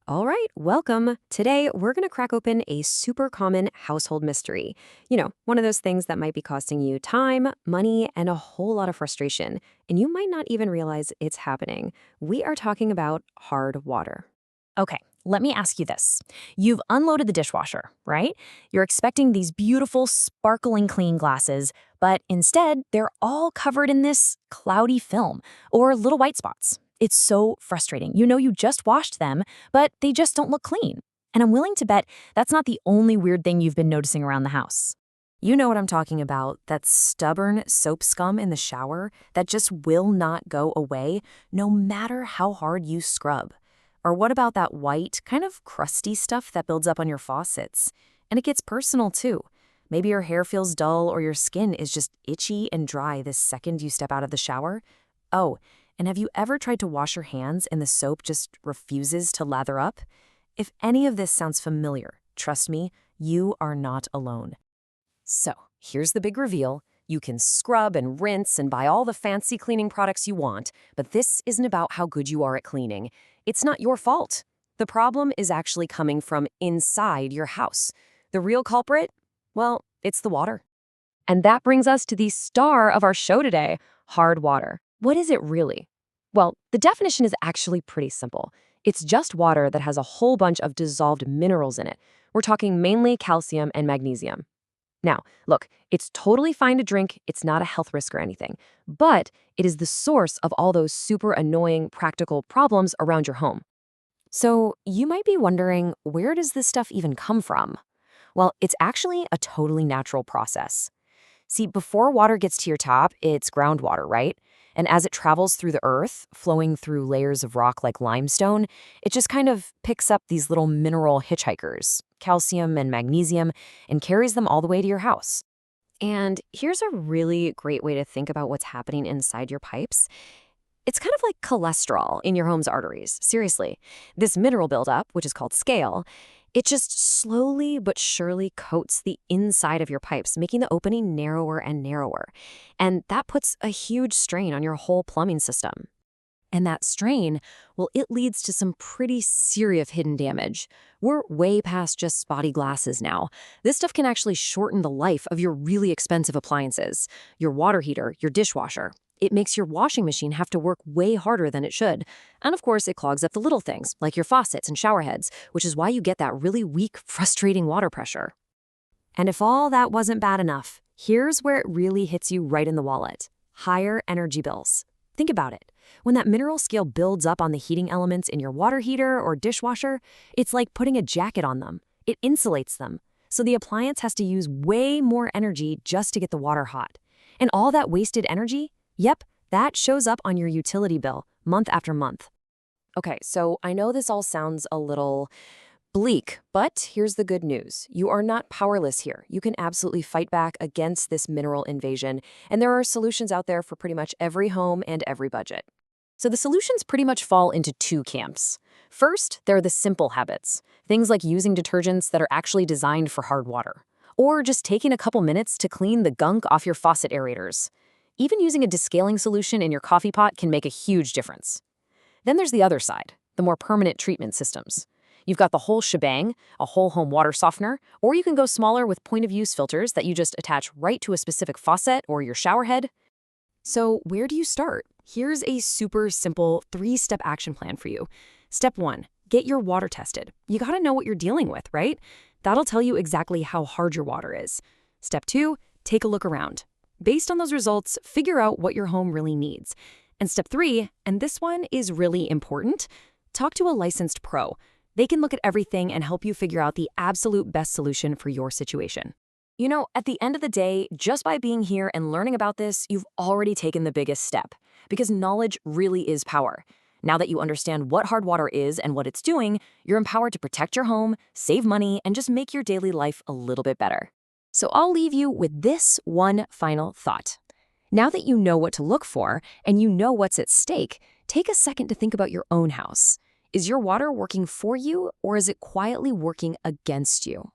All right, welcome. Today, we're going to crack open a super common household mystery. One of those things that might be costing you time, money, and a whole lot of frustration. And you might not even realize it's happening. We are talking about hard water. Okay, let me ask you this. You've unloaded the dishwasher, right? You're expecting these beautiful, sparkling clean glasses, but instead, they're all covered in this cloudy film or little white spots. It's so frustrating. You know you just washed them, but they just don't look clean. And I'm willing to bet that's not the only weird thing you've been noticing around the house. You know what I'm talking about, that stubborn soap scum in the shower that just will not go away no matter how hard you scrub. Or what about that white, kind of crusty stuff that builds up on your faucets? And it gets personal too. Maybe your hair feels dull or your skin is just itchy and dry the second you step out of the shower. Oh, and have you ever tried to wash your hands and the soap just refuses to lather up? If any of this sounds familiar, trust me, you are not alone. So, here's the big reveal. You can scrub and rinse and buy all the fancy cleaning products you want, but this isn't about how good you are at cleaning. It's not your fault. The problem is actually coming from inside your house. The real culprit? Well, it's the water. And that brings us to the star of our show today, hard water. What is it really? Well, the definition is actually pretty simple. It's just water that has a whole bunch of dissolved minerals in it. We're talking mainly calcium and magnesium. Now, look, it's totally fine to drink, it's not a health risk or anything, but it is the source of all those super annoying practical problems around your home. So you might be wondering, where does this stuff even come from? Well, it's actually a totally natural process. See, before water gets to your top, it's groundwater, right? And as it travels through the earth, flowing through layers of rock like limestone, it just kind of picks up these little mineral hitchhikers, calcium and magnesium, and carries them all the way to your house. And here's a really great way to think about what's happening inside your pipes. It's kind of like cholesterol in your home's arteries. Seriously, this mineral buildup, which is called scale, it just slowly but surely coats the inside of your pipes, making the opening narrower and narrower. And that puts a huge strain on your whole plumbing system. And that strain, well, it leads to some pretty serious hidden damage. We're way past just spotty glasses now. This stuff can actually shorten the life of your really expensive appliances, your water heater, your dishwasher. It makes your washing machine have to work way harder than it should. And of course, it clogs up the little things, like your faucets and shower heads, which is why you get that really weak, frustrating water pressure. And if all that wasn't bad enough, here's where it really hits you right in the wallet. Higher energy bills. Think about it. When that mineral scale builds up on the heating elements in your water heater or dishwasher, it's like putting a jacket on them. It insulates them. So the appliance has to use way more energy just to get the water hot. And all that wasted energy? Yep, that shows up on your utility bill month after month. Okay, so I know this all sounds a little bleak, but here's the good news. You are not powerless here. You can absolutely fight back against this mineral invasion, and there are solutions out there for pretty much every home and every budget. So the solutions pretty much fall into two camps. First, there are the simple habits, things like using detergents that are actually designed for hard water, or just taking a couple minutes to clean the gunk off your faucet aerators. Even using a descaling solution in your coffee pot can make a huge difference. Then there's the other side, the more permanent treatment systems. You've got the whole shebang, a whole home water softener, or you can go smaller with point-of-use filters that you just attach right to a specific faucet or your shower head. So where do you start? Here's a super simple 3-step action plan for you. Step 1, get your water tested. You gotta know what you're dealing with, right? That'll tell you exactly how hard your water is. Step 2, take a look around. Based on those results, figure out what your home really needs. And step 3, and this one is really important, talk to a licensed pro. They can look at everything and help you figure out the absolute best solution for your situation. You know, at the end of the day, just by being here and learning about this, you've already taken the biggest step. Because knowledge really is power. Now that you understand what hard water is and what it's doing, you're empowered to protect your home, save money, and just make your daily life a little bit better. So I'll leave you with this one final thought. Now that you know what to look for and you know what's at stake, take a second to think about your own house. Is your water working for you, or is it quietly working against you?